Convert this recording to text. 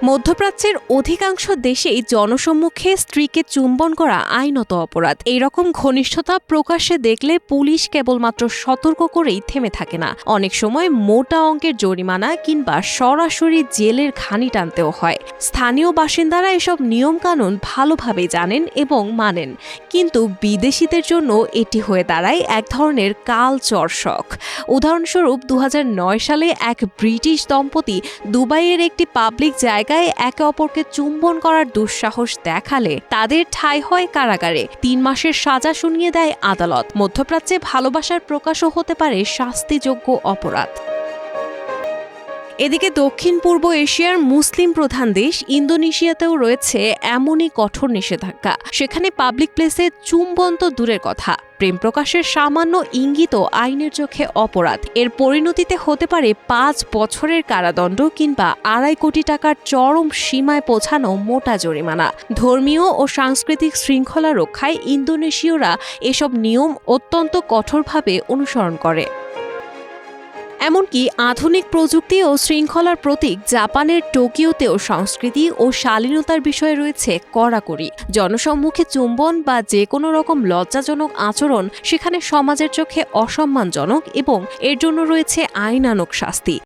মধ্যপ্রাচ্যের অধিকাংশ দেশেই জনসম্মুখে স্ত্রীকে চুম্বন করা আইনত অপরাধ। এইরকম ঘনিষ্ঠতা প্রকাশ্যে দেখলে পুলিশ কেবলমাত্র সতর্ক করেই থেমে থাকে না, অনেক সময় মোটা অঙ্কের জরিমানা কিংবা সরাসরি জেলের ঘানি টানতেও হয়। স্থানীয় বাসিন্দারা এসব নিয়মকানুন ভালোভাবেই জানেন এবং মানেন, কিন্তু বিদেশিদের জন্য এটি হয়ে দাঁড়ায় এক ধরনের কালচর্ষক। উদাহরণস্বরূপ ২০০৯ সালে এক ব্রিটিশ দম্পতি দুবাইয়ের একটি পাবলিক জায়গায় একে অপরকে চুম্বন করার দুঃসাহস দেখালে তাদের ঠাঁই হয় কারাগারে। ৩ মাসের সাজা শুনিয়ে দেয় আদালত। মধ্যপ্রাচ্যে ভালোবাসার প্রকাশও হতে পারে শাস্তিযোগ্য অপরাধ। এদিকে দক্ষিণ পূর্ব এশিয়ার মুসলিম প্রধান দেশ ইন্দোনেশিয়াতেও রয়েছে এমনই কঠোর নিষেধাজ্ঞা। সেখানে পাবলিক প্লেসে চুম্বন তো দূরের কথা, প্রেম প্রকাশের সামান্য ইঙ্গিতও আইনের চোখে অপরাধ। এর পরিণতিতে হতে পারে ৫ বছরের কারাদণ্ড কিংবা ২.৫ কোটি টাকার চরম সীমায় পৌঁছানো মোটা জরিমানা। ধর্মীয় ও সাংস্কৃতিক শৃঙ্খলা রক্ষায় ইন্দোনেশীয়রা এসব নিয়ম অত্যন্ত কঠোরভাবে অনুসরণ করে। এমনকি আধুনিক প্রযুক্তি ও শৃঙ্খলার প্রতীক জাপানের টোকিওতেও সংস্কৃতি ও শালীনতার বিষয়ে রয়েছে কড়াকড়ি। জনসম্মুখে চুম্বন বা যে কোনো রকম লজ্জাজনক আচরণ সেখানে সমাজের চোখে অসম্মানজনক এবং এর জন্য রয়েছে আইনানুগ শাস্তি।